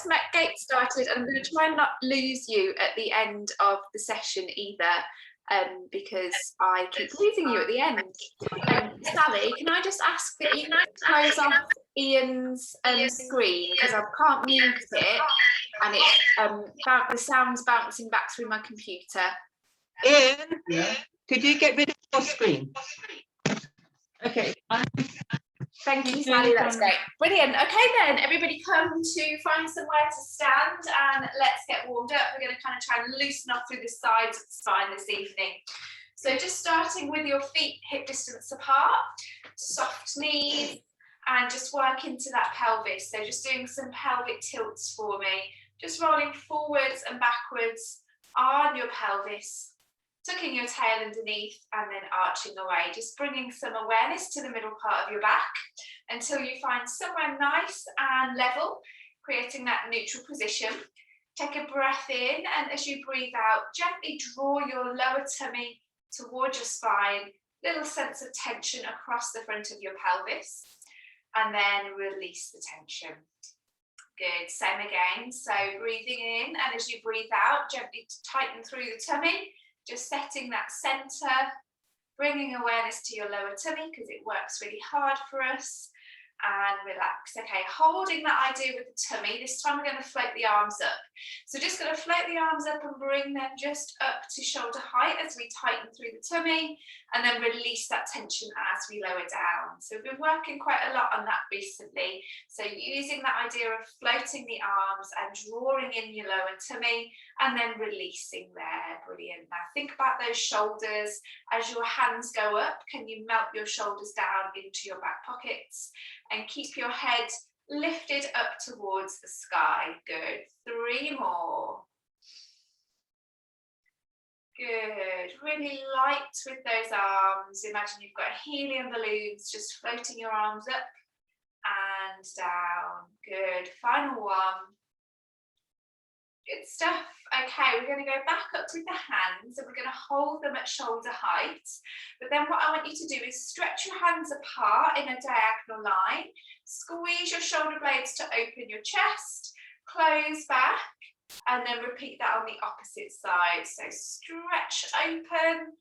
let's get started. I'm going to try and not lose you at the end of the session either, because I keep losing you at the end. Sally, can I just ask that you close off Ian's screen, because I can't mute it, and it's the sound's bouncing back through my computer. Ian, could you get rid of your screen? Okay. Thank you, Sally, that's great. Brilliant. Okay then, everybody come to find somewhere to stand and let's get warmed up. We're going to kind of try and loosen up through the sides of the spine this evening. So just starting with your feet hip distance apart, soft knees, and just work into that pelvis. So just doing some pelvic tilts for me. Just rolling forwards and backwards on your pelvis, tucking your tail underneath and then arching away, just bringing some awareness to the middle part of your back until you find somewhere nice and level, creating that neutral position. Take a breath in, and as you breathe out, gently draw your lower tummy towards your spine, little sense of tension across the front of your pelvis, and then release the tension. Good, same again. So breathing in, and as you breathe out, gently tighten through the tummy, just setting that center, bringing awareness to your lower tummy because it works really hard for us, and relax. Okay, holding that idea with the tummy. This time we're going to float the arms up. So just going to float the arms up and bring them just up to shoulder height as we tighten through the tummy, and then release that tension as we lower down. So we've been working quite a lot on that recently. So using that idea of floating the arms and drawing in your lower tummy and then releasing there. Brilliant. Now think about those shoulders. As your hands go up, can you melt your shoulders down into your back pockets? And keep your head lifted up towards the sky. Good. 3 more. Good. Really light with those arms. Imagine you've got helium balloons just floating your arms up and down. Good. Final one. Good stuff. Okay, we're going to go back up with the hands and we're going to hold them at shoulder height. But then what I want you to do is stretch your hands apart in a diagonal line. Squeeze your shoulder blades to open your chest. Close back. And then repeat that on the opposite side. So stretch open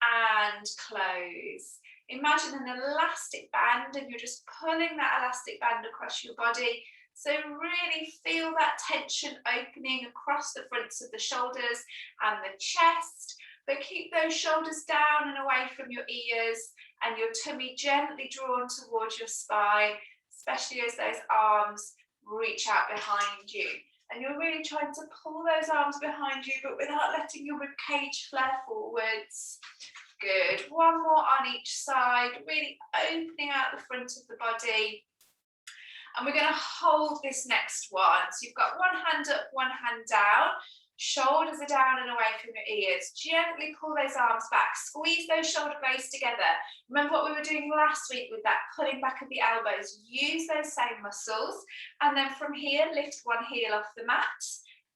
and close. Imagine an elastic band and you're just pulling that elastic band across your body. So really feel that tension opening across the fronts of the shoulders and the chest, but keep those shoulders down and away from your ears and your tummy gently drawn towards your spine, especially as those arms reach out behind you. And you're really trying to pull those arms behind you, but without letting your ribcage flare forwards. Good. One more on each side, really opening out the front of the body. And we're going to hold this next one. So you've got one hand up, one hand down. Shoulders are down and away from your ears. Gently pull those arms back. Squeeze those shoulder blades together. Remember what we were doing last week with that pulling back of the elbows. Use those same muscles. And then from here, lift one heel off the mat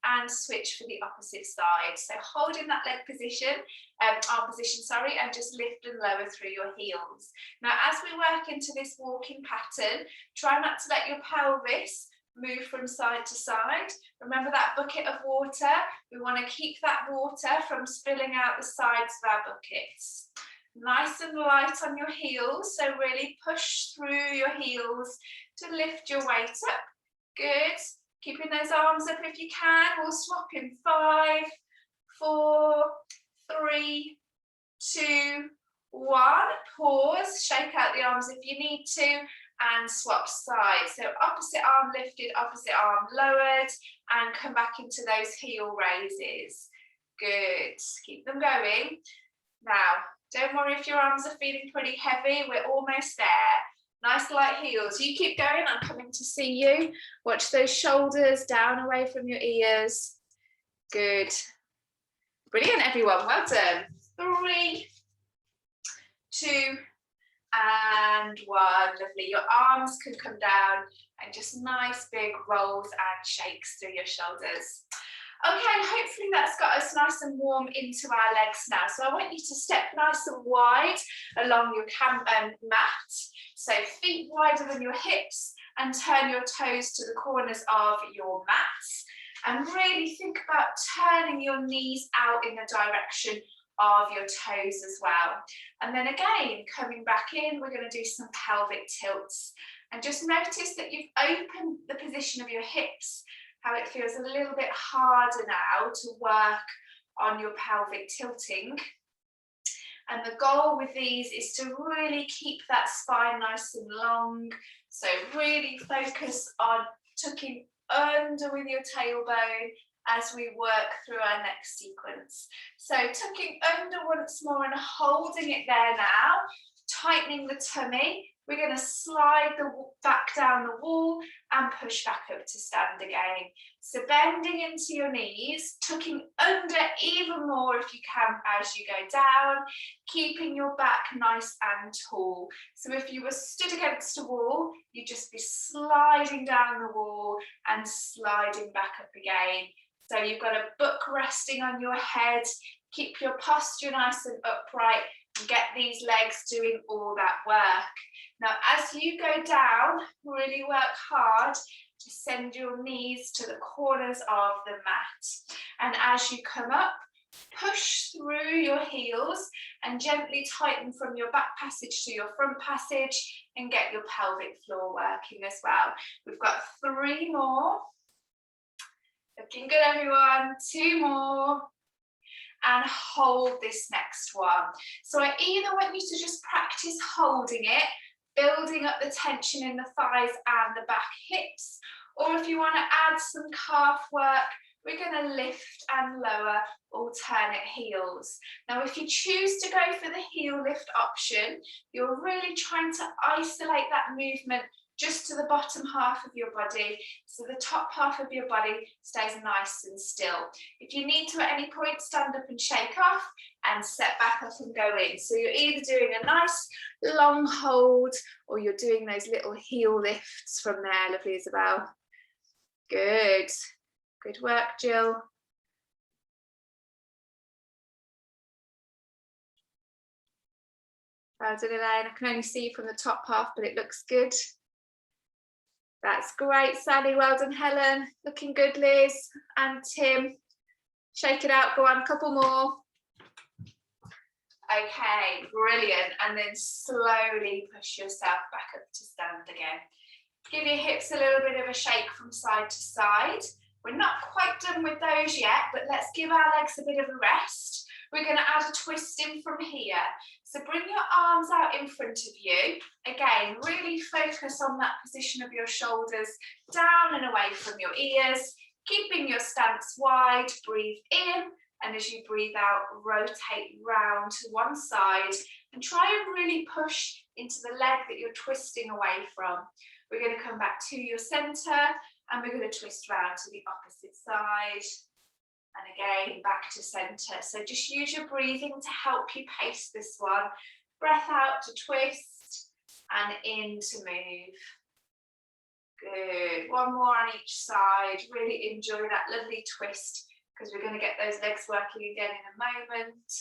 and switch for the opposite side. So holding that leg position, arm position, sorry, and just lift and lower through your heels. Now, as we work into this walking pattern, try not to let your pelvis move from side to side. Remember that bucket of water? We want to keep that water from spilling out the sides of our buckets. Nice and light on your heels, so really push through your heels to lift your weight up. Good. Keeping those arms up if you can. We'll swap in 5, 4, 3, 2, 1. Pause, shake out the arms if you need to, and swap sides. So opposite arm lifted, opposite arm lowered, and come back into those heel raises. Good. Keep them going. Now, don't worry if your arms are feeling pretty heavy. We're almost there. Nice light heels. You keep going. I'm coming to see you. Watch those shoulders down away from your ears. Good. Brilliant, everyone. Well done. 3, 2, and 1. Lovely. Your arms can come down and just nice big rolls and shakes through your shoulders. Okay, hopefully that's got us nice and warm into our legs now. So I want you to step nice and wide along your mat. So feet wider than your hips and turn your toes to the corners of your mats. And really think about turning your knees out in the direction of your toes as well. And then again, coming back in, we're going to do some pelvic tilts. And just notice that you've opened the position of your hips, how it feels a little bit harder now to work on your pelvic tilting. And the goal with these is to really keep that spine nice and long. So really focus on tucking under with your tailbone as we work through our next sequence. So tucking under once more and holding it there now, tightening the tummy. We're going to slide back down the wall and push back up to stand again. So bending into your knees, tucking under even more if you can as you go down, keeping your back nice and tall. So if you were stood against a wall, you'd just be sliding down the wall and sliding back up again. So you've got a book resting on your head, keep your posture nice and upright, and get these legs doing all that work. Now, as you go down, really work hard to send your knees to the corners of the mat. And as you come up, push through your heels and gently tighten from your back passage to your front passage and get your pelvic floor working as well. We've got 3 more. Looking good, everyone. 2 more. And hold this next one. So I either want you to just practice holding it, building up the tension in the thighs and the back hips, or if you want to add some calf work, we're going to lift and lower alternate heels. Now, if you choose to go for the heel lift option, you're really trying to isolate that movement just to the bottom half of your body, so the top half of your body stays nice and still. If you need to at any point, stand up and shake off and set back up and go in. So you're either doing a nice long hold or you're doing those little heel lifts from there. Lovely, Isabel. Good. Good work, Jill. Well done, Elaine. I can only see you from the top half, but it looks good. That's great, Sally. Well done, Helen. Looking good, Liz and Tim. Shake it out. Go on, a couple more. Okay, brilliant. And then slowly push yourself back up to stand again. Give your hips a little bit of a shake from side to side. We're not quite done with those yet, but let's give our legs a bit of a rest. We're going to add a twist in from here. So bring your arms out in front of you. Again, really focus on that position of your shoulders down and away from your ears, keeping your stance wide. Breathe in, and as you breathe out, rotate round to one side and try and really push into the leg that you're twisting away from. We're going to come back to your center and we're going to twist round to the opposite side. And again, back to center. So just use your breathing to help you pace this one. Breath out to twist and in to move. Good. One more on each side. Really enjoy that lovely twist because we're going to get those legs working again in a moment.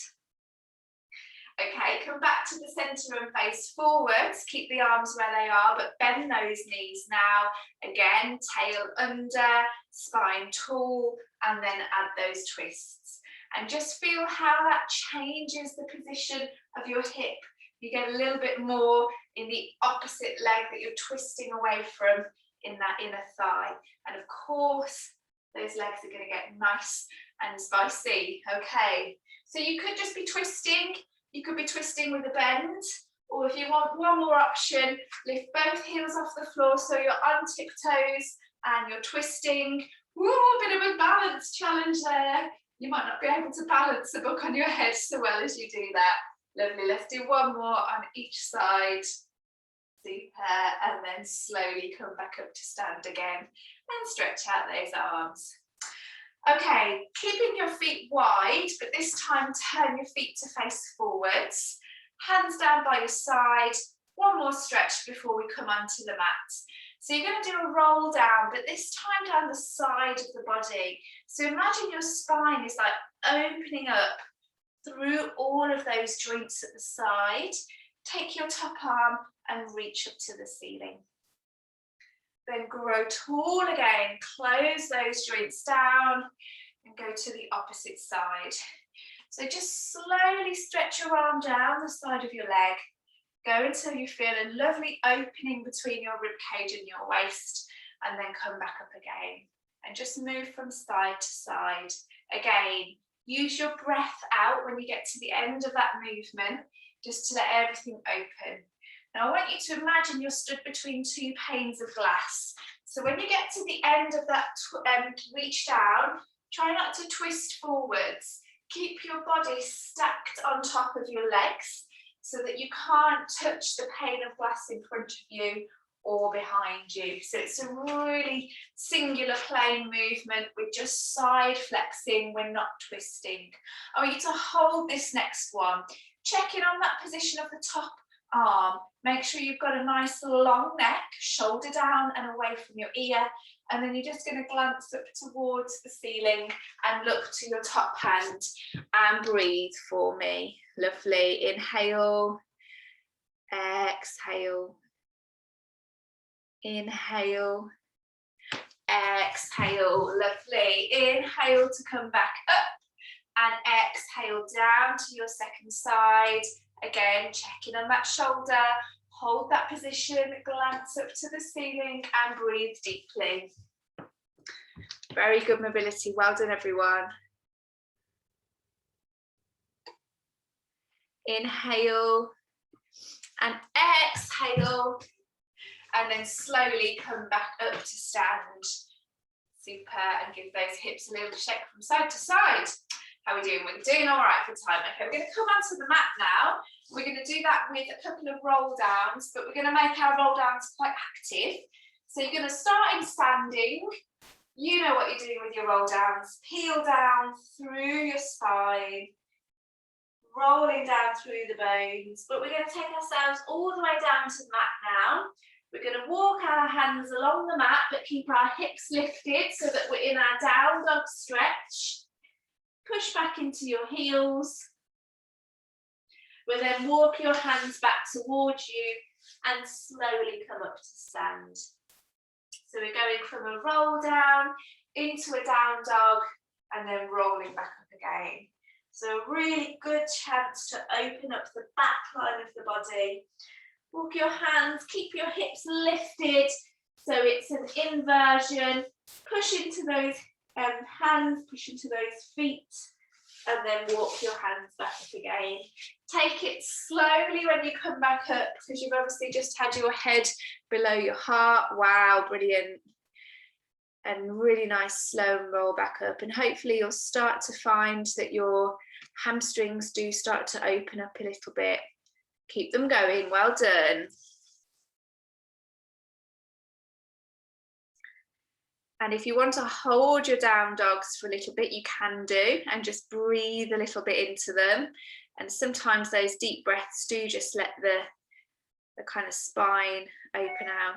Okay, come back to the center and face forwards. Keep the arms where they are, but bend those knees now. Again, tail under, spine tall, and then add those twists. And just feel how that changes the position of your hip. You get a little bit more in the opposite leg that you're twisting away from in that inner thigh. And of course, those legs are going to get nice and spicy. Okay, so you could just be twisting. You could be twisting with a bend, or if you want one more option, lift both heels off the floor so you're on tiptoes and you're twisting. Woo, a bit of a balance challenge there. You might not be able to balance the book on your head so well as you do that. Lovely, let's do one more on each side. Super, and then slowly come back up to stand again and stretch out those arms. Okay, keeping your feet wide, but this time turn your feet to face forwards. Hands down by your side. One more stretch before we come onto the mat. So you're going to do a roll down, but this time down the side of the body. So imagine your spine is like opening up through all of those joints at the side. Take your top arm and reach up to the ceiling. then grow tall again, close those joints down and go to the opposite side. So just slowly stretch your arm down the side of your leg. Go until you feel a lovely opening between your rib cage and your waist, and then come back up again. And just move from side to side. Again, use your breath out when you get to the end of that movement, just to let everything open. Now I want you to imagine you're stood between two panes of glass. So when you get to the end of that reach down, try not to twist forwards. Keep your body stacked on top of your legs so that you can't touch the pane of glass in front of you or behind you. So it's a really singular plane movement. We're just side flexing, we're not twisting. I want you to hold this next one. Check in on that position of the top arm. Make sure you've got a nice long neck, shoulder down and away from your ear. And then you're just going to glance up towards the ceiling and look to your top hand and breathe for me. Lovely. Inhale, exhale, inhale, exhale. Lovely. Inhale to come back up and exhale down to your second side. Again, checking on that shoulder. Hold that position, glance up to the ceiling and breathe deeply. Very good mobility. Well done, everyone. Inhale and exhale, and then slowly come back up to stand. Super, and give those hips a little shake from side to side. How are we doing? We're doing all right for time. Okay, we're going to come onto the mat now. We're going to do that with a couple of roll downs, but we're going to make our roll downs quite active. So you're going to start in standing. You know what you're doing with your roll downs. Peel down through your spine, rolling down through the bones. But we're going to take ourselves all the way down to the mat now. We're going to walk our hands along the mat, but keep our hips lifted so that we're in our down dog stretch. Push back into your heels. We'll then walk your hands back towards you and slowly come up to stand. So we're going from a roll down into a down dog and then rolling back up again. So a really good chance to open up the back line of the body. Walk your hands, keep your hips lifted. So it's an inversion. Push into those hands, push into those feet, and then walk your hands back up again. Take it slowly when you come back up, because you've obviously just had your head below your heart. Wow, brilliant. And really nice slow and roll back up. And hopefully you'll start to find that your hamstrings do start to open up a little bit. Keep them going, well done. And if you want to hold your down dogs for a little bit, you can do, and just breathe a little bit into them. And sometimes those deep breaths do just let the kind of spine open out.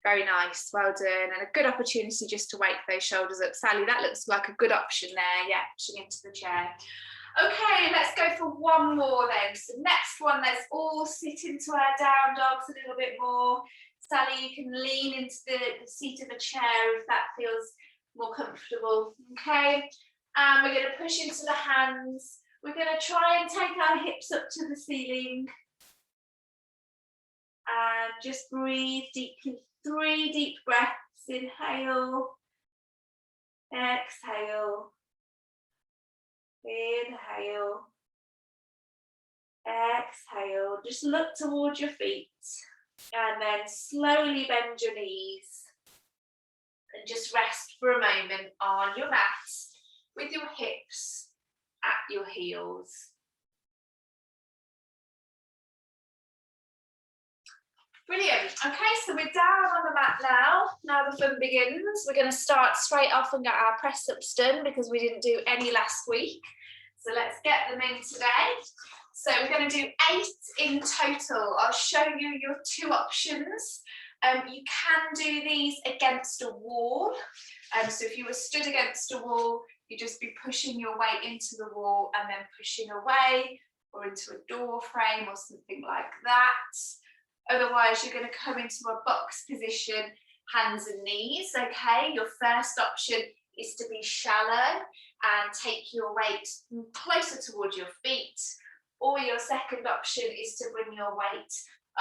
Very nice, well done. And a good opportunity just to wake those shoulders up. Sally, that looks like a good option there. Yeah, pushing into the chair. Okay, let's go for one more then. So next one, let's all sit into our down dogs a little bit more. Sally, you can lean into the seat of a chair if that feels more comfortable. Okay, and we're going to push into the hands. We're going to try and take our hips up to the ceiling. And just breathe deeply. 3 deep breaths. Inhale. Exhale. Inhale. Exhale. Just look towards your feet. And then slowly bend your knees. And just rest for a moment on your mat with your hips at your heels. Brilliant. Okay, so we're down on the mat now. Now the fun begins. We're going to start straight off and get our press ups done because we didn't do any last week. So let's get them in today. So we're going to do 8 in total. I'll show you your 2 options. You can do these against a wall. So if you were stood against a wall, you'd just be pushing your weight into the wall and then pushing away, or into a door frame or something like that. Otherwise, you're going to come into a box position, hands and knees, okay? Your first option is to be shallow and take your weight closer towards your feet. Or your second option is to bring your weight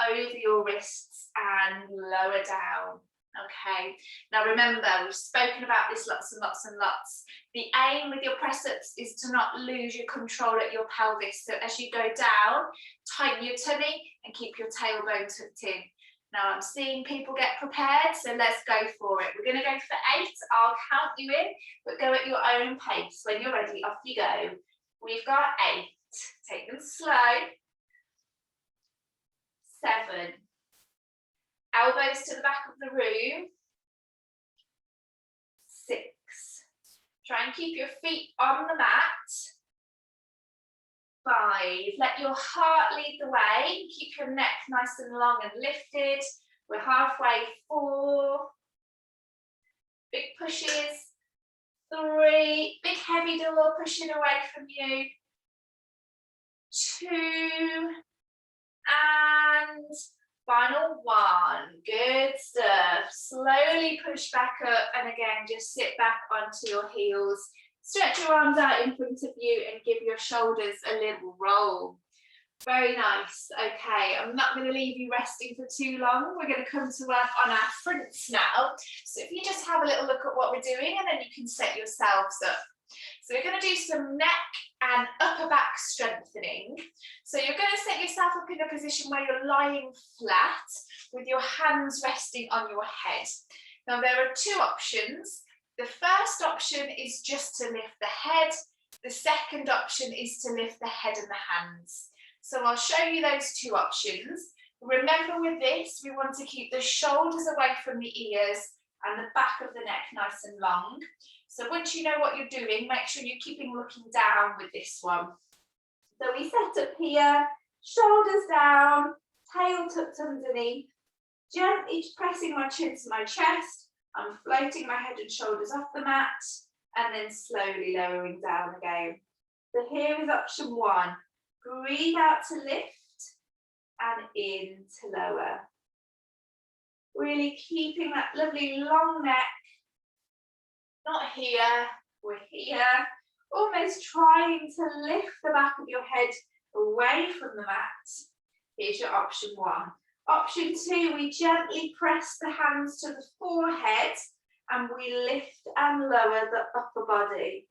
over your wrists and lower down. Okay, now remember, we've spoken about this lots and lots and lots. The aim with your press-ups is to not lose your control at your pelvis. So as you go down, tighten your tummy and keep your tailbone tucked in. Now I'm seeing people get prepared, so let's go for it. We're going to go for 8. I'll count you in, but go at your own pace. When you're ready, off you go. We've got 8. Take them slow. 7. Elbows to the back of the room. 6. Try and keep your feet on the mat. 5. Let your heart lead the way. Keep your neck nice and long and lifted. We're halfway. 4. Big pushes. 3. Big heavy door pushing away from you. 2. And final 1. Good stuff. Slowly push back up, and again, just sit back onto your heels. Stretch your arms out in front of you and give your shoulders a little roll. Very nice. Okay, I'm not going to leave you resting for too long. We're going to come to work on our fronts now. So if you just have a little look at what we're doing, and then you can set yourselves up. So we're going to do some neck and upper back strengthening. So you're going to set yourself up in a position where you're lying flat with your hands resting on your head. Now there are 2 options. The first option is just to lift the head. The second option is to lift the head and the hands. So I'll show you those 2 options. Remember, with this, we want to keep the shoulders away from the ears and the back of the neck nice and long. So once you know what you're doing, make sure you're keeping looking down with this one. So we set up here, shoulders down, tail tucked underneath, gently pressing my chin to my chest. I'm floating my head and shoulders off the mat, and then slowly lowering down again. So here is option 1. Breathe out to lift and in to lower. Really keeping that lovely long neck. Not here, we're here. Almost trying to lift the back of your head away from the mat. Here's your option 1. Option 2, we gently press the hands to the forehead and we lift and lower the upper body.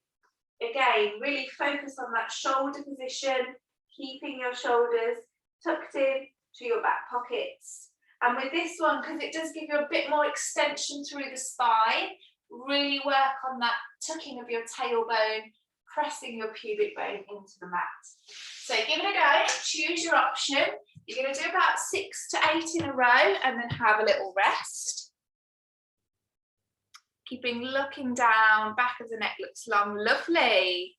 Again, really focus on that shoulder position, keeping your shoulders tucked in to your back pockets. And with this one, because it does give you a bit more extension through the spine, really work on that tucking of your tailbone, pressing your pubic bone into the mat. So give it a go, choose your option. You're going to do about 6 to 8 in a row and then have a little rest. Keeping looking down, back of the neck looks long, lovely.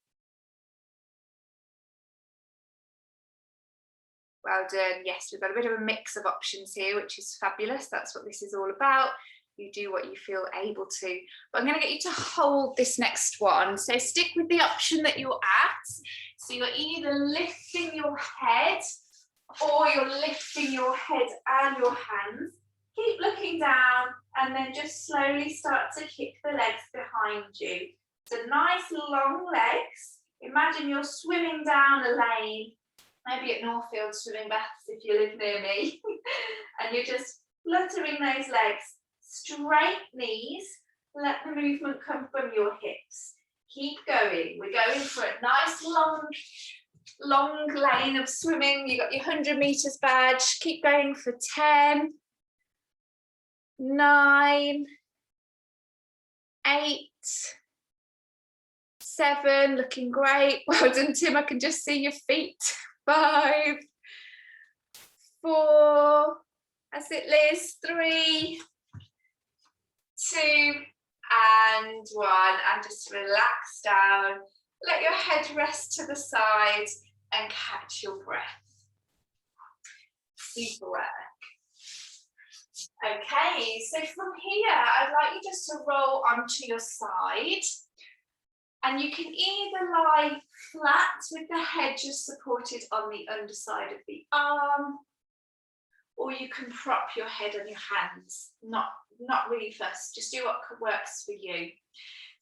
Well done. Yes, we've got a bit of a mix of options here, which is fabulous. That's what this is all about. You do what you feel able to. But I'm going to get you to hold this next one. So stick with the option that you're at. So you're either lifting your head or you're lifting your head and your hands. Keep looking down and then just slowly start to kick the legs behind you. So nice long legs. Imagine you're swimming down a lane, maybe at Northfield swimming baths if you live near me. And you're just fluttering those legs. Straight knees, let the movement come from your hips. Keep going. We're going for a nice long lane of swimming. You got your 100 meters badge. Keep going for 10, 9, 8, 7, looking great. Well done, Tim. I can just see your feet. 5, 4, that's it, Liz. 3, 2 and 1, and just relax down. Let your head rest to the side and catch your breath. Super work. Okay, so from here, I'd like you just to roll onto your side, and you can either lie flat with the head just supported on the underside of the arm, or you can prop your head on your hands. Not really fussed, just do what works for you.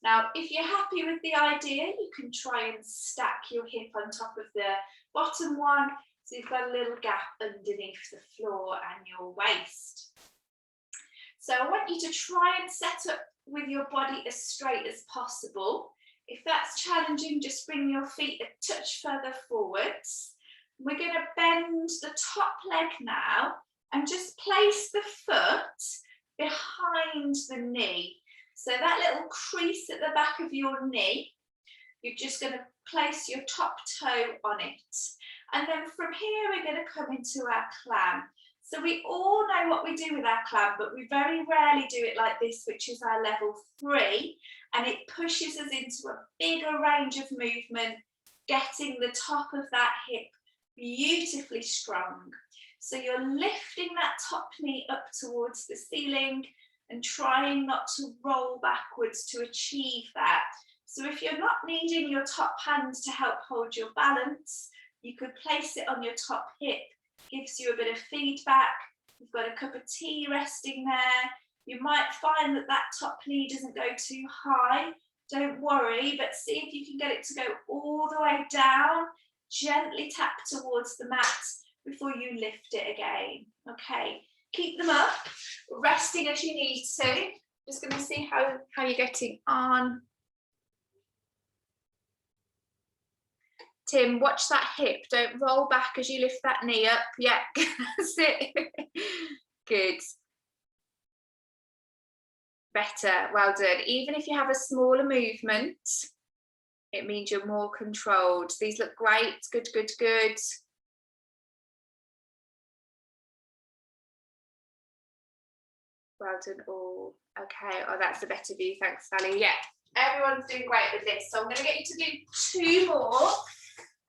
Now, if you're happy with the idea, you can try and stack your hip on top of the bottom one, so you've got a little gap underneath the floor and your waist. So I want you to try and set up with your body as straight as possible. If that's challenging, just bring your feet a touch further forwards. We're going to bend the top leg now and just place the foot behind the knee. So that little crease at the back of your knee, you're just going to place your top toe on it. And then from here, we're going to come into our clam. So we all know what we do with our clam, but we very rarely do it like this, which is our level 3. And it pushes us into a bigger range of movement, getting the top of that hip beautifully strong. So you're lifting that top knee up towards the ceiling and trying not to roll backwards to achieve that. So if you're not needing your top hand to help hold your balance, you could place it on your top hip. Gives you a bit of feedback. You've got a cup of tea resting there. You might find that that top knee doesn't go too high. Don't worry, but see if you can get it to go all the way down. Gently tap towards the mat before you lift it again. Okay, keep them up, resting as you need to. Just going to see how you're getting on. Tim, watch that hip. Don't roll back as you lift that knee up. Yeah, that's it. Good. Better, well done. Even if you have a smaller movement, it means you're more controlled. These look great. Good, good, good. Well done all. Okay, oh, that's a better view. Thanks, Sally. Yeah, everyone's doing great with this. So I'm going to get you to do 2 more.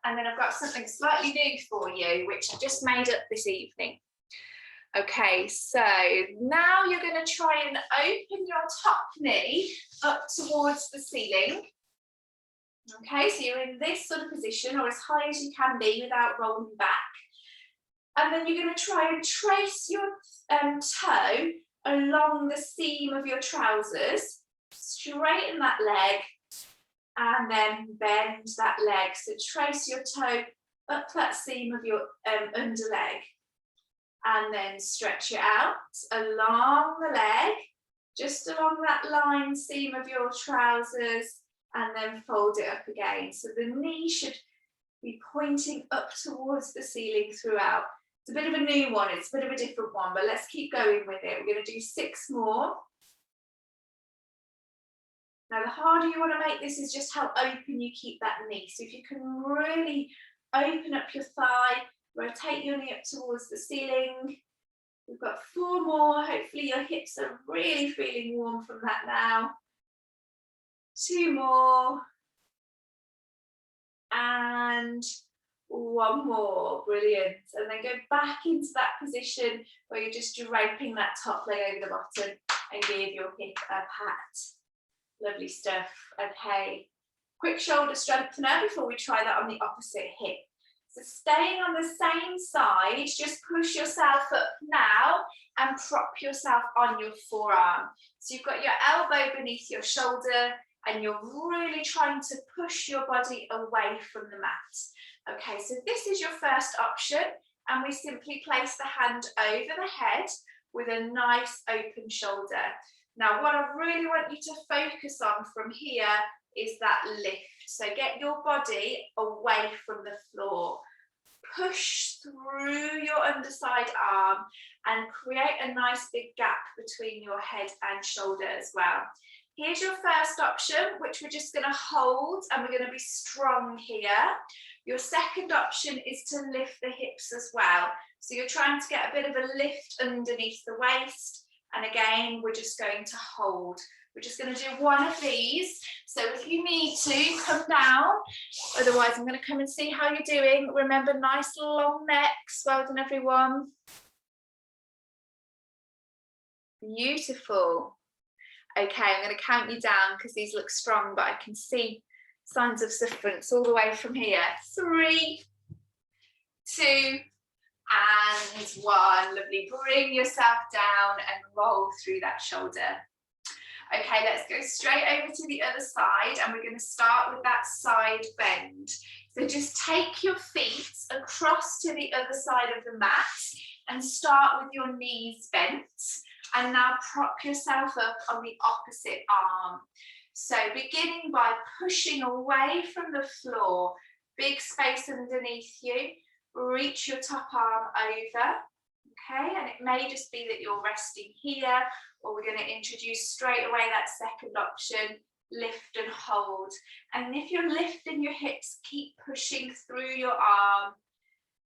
And then I've got something slightly new for you, which I just made up this evening. Okay, so now you're going to try and open your top knee up towards the ceiling. Okay, so you're in this sort of position, or as high as you can be without rolling back. And then you're going to try and trace your toe along the seam of your trousers. Straighten that leg. And then bend that leg. So trace your toe up that seam of your underleg. And then stretch it out along the leg, just along that line seam of your trousers, and then fold it up again. So the knee should be pointing up towards the ceiling throughout. It's a bit of a new one, it's a bit of a different one, but let's keep going with it. We're going to do 6 more. Now, the harder you want to make this is just how open you keep that knee. So if you can really open up your thigh, rotate your knee up towards the ceiling. We've got 4 more. Hopefully your hips are really feeling warm from that now. 2 more. And 1 more. Brilliant. And then go back into that position where you're just draping that top leg over the bottom and give your hip a pat. Lovely stuff. Okay, quick shoulder strengthener before we try that on the opposite hip. So staying on the same side, just push yourself up now and prop yourself on your forearm. So you've got your elbow beneath your shoulder and you're really trying to push your body away from the mat. Okay, so this is your first option, and we simply place the hand over the head with a nice open shoulder. Now, what I really want you to focus on from here is that lift. So get your body away from the floor. Push through your underside arm and create a nice big gap between your head and shoulder as well. Here's your first option, which we're just going to hold, and we're going to be strong here. Your second option is to lift the hips as well. So you're trying to get a bit of a lift underneath the waist. And again, we're just going to hold. We're just going to do 1 of these. So if you need to, come down. Otherwise, I'm going to come and see how you're doing. Remember, nice long necks. Well done, everyone. Beautiful. Okay, I'm going to count you down because these look strong, but I can see signs of sufferance all the way from here. 3, 2, And one, lovely. Bring yourself down and roll through that shoulder. Okay, let's go straight over to the other side, and we're going to start with that side bend. So just take your feet across to the other side of the mat and start with your knees bent. And now prop yourself up on the opposite arm. So beginning by pushing away from the floor, big space underneath you, reach your top arm over. Okay, and it may just be that you're resting here, or we're going to introduce straight away that second option, lift and hold. And if you're lifting your hips, keep pushing through your arm.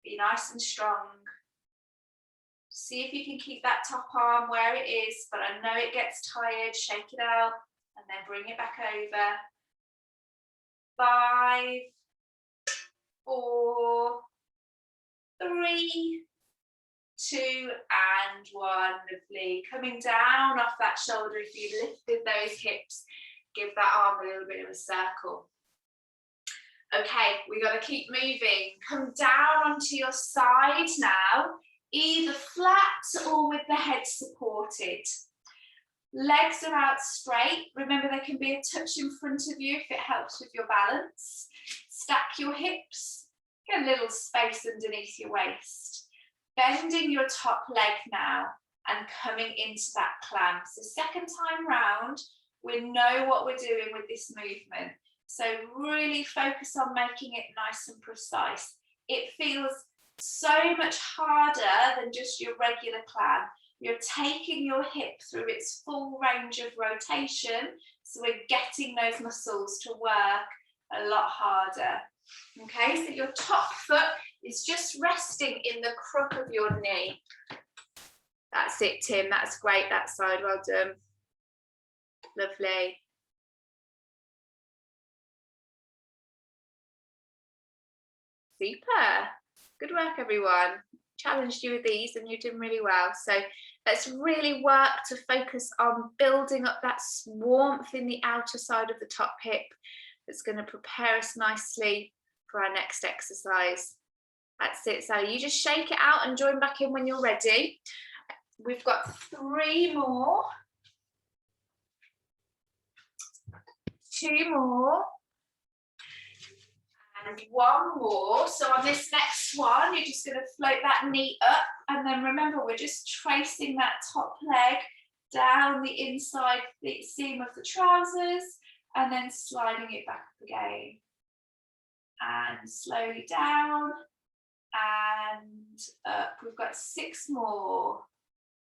Be nice and strong. See if you can keep that top arm where it is, but I know it gets tired. Shake it out and then bring it back over. 5, 4, 3, 2 and 1. Lovely. Coming down off that shoulder. If you lifted those hips, give that arm a little bit of a circle. Okay, we got to keep moving. Come down onto your side now, either flat or with the head supported. Legs are out straight. Remember, there can be a touch in front of you if it helps with your balance. Stack your hips. Get a little space underneath your waist. Bending your top leg now and coming into that clam. So second time round, we know what we're doing with this movement. So really focus on making it nice and precise. It feels so much harder than just your regular clam. You're taking your hip through its full range of rotation. So we're getting those muscles to work a lot harder. Okay, so your top foot is just resting in the crook of your knee. That's it, Tim. That's great, that side. Well done. Lovely. Super. Good work, everyone. Challenged you with these and you're doing really well. So let's really work to focus on building up that warmth in the outer side of the top hip. That's going to prepare us nicely for our next exercise. That's it. So you just shake it out and join back in when you're ready. We've got 3 more. 2 more. And 1 more. So on this next one, you're just going to float that knee up. And then remember, we're just tracing that top leg down the inside the seam of the trousers and then sliding it back up again. And slowly down and up. We've got 6 more.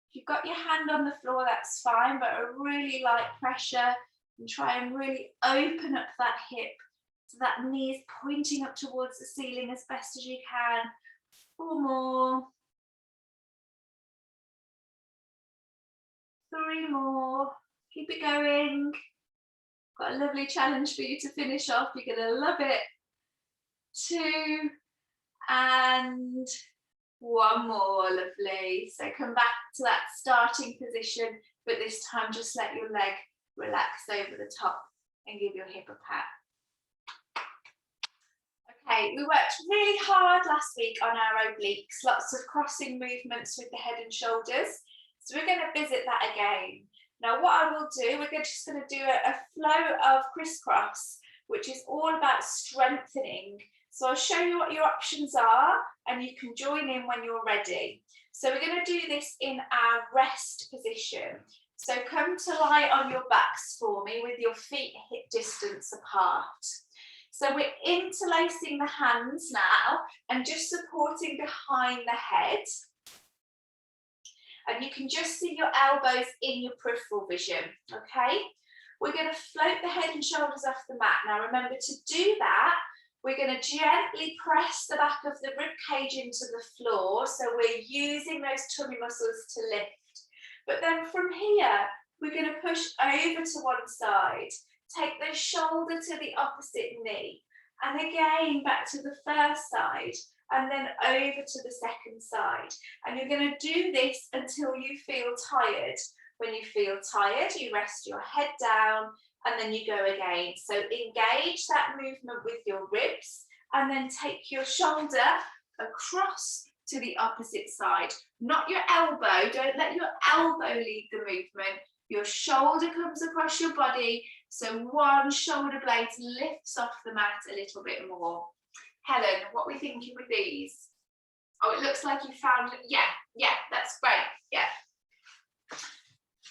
If you've got your hand on the floor, that's fine, but a really light pressure and try and really open up that hip so that knee is pointing up towards the ceiling as best as you can. 4 more. 3 more. Keep it going. Got a lovely challenge for you to finish off. You're going to love it. 2 and 1 more. Lovely. So come back to that starting position, but this time just let your leg relax over the top and give your hip a pat. Okay, we worked really hard last week on our obliques, lots of crossing movements with the head and shoulders. So we're going to visit that again. Now what I will do, we're just going to do a flow of crisscross, which is all about strengthening. So I'll show you what your options are and you can join in when you're ready. So we're going to do this in our rest position. So come to lie on your backs for me with your feet hip distance apart. So we're interlacing the hands now and just supporting behind the head. And you can just see your elbows in your peripheral vision, okay? We're going to float the head and shoulders off the mat. Now remember, to do that, we're going to gently press the back of the rib cage into the floor. So we're using those tummy muscles to lift. But then from here, we're going to push over to one side. Take the shoulder to the opposite knee. And again, back to the first side. And then over to the second side. And you're going to do this until you feel tired. When you feel tired, you rest your head down and then you go again. So engage that movement with your ribs and then take your shoulder across to the opposite side. Not your elbow, don't let your elbow lead the movement. Your shoulder comes across your body, so one shoulder blade lifts off the mat a little bit more. Helen, what are we thinking with these? Oh, it looks like you found, yeah, that's great, yeah.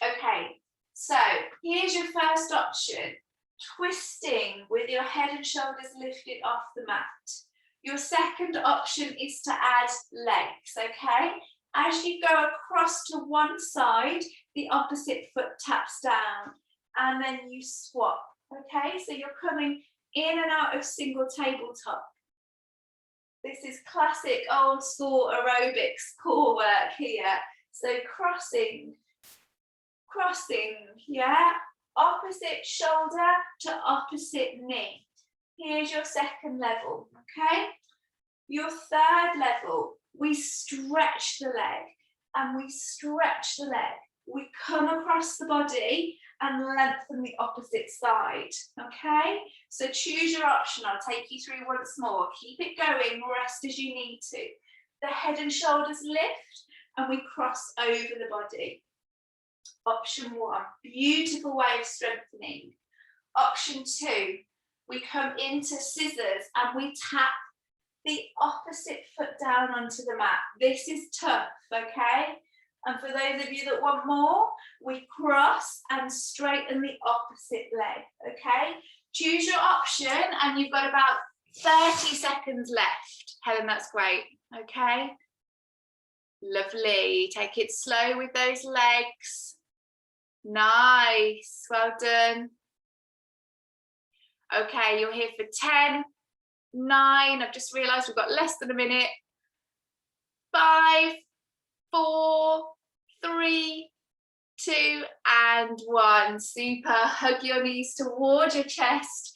Okay, so here's your first option, twisting with your head and shoulders lifted off the mat. Your second option is to add legs, okay? As you go across to one side, the opposite foot taps down, and then you swap, okay? So you're coming in and out of single tabletop. This is classic old school aerobics core work here. So crossing, yeah? Opposite shoulder to opposite knee. Here's your second level, okay? Your third level, we stretch the leg and we stretch the leg. We come across the body and lengthen the opposite side, okay? So choose your option. I'll take you through once more. Keep it going, rest as you need to. The head and shoulders lift and we cross over the body. Option one, beautiful way of strengthening. Option two, we come into scissors and we tap the opposite foot down onto the mat. This is tough, okay? And for those of you that want more, we cross and straighten the opposite leg, okay? Choose your option and you've got about 30 seconds left. Helen, that's great, okay? Lovely, take it slow with those legs. Nice, well done. Okay, you're here for 10, 9, I've just realised we've got less than a minute. 5, 4, 3, 2, and 1. Super, hug your knees towards your chest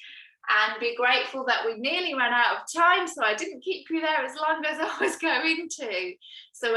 and be grateful that we nearly ran out of time, so I didn't keep you there as long as I was going to. So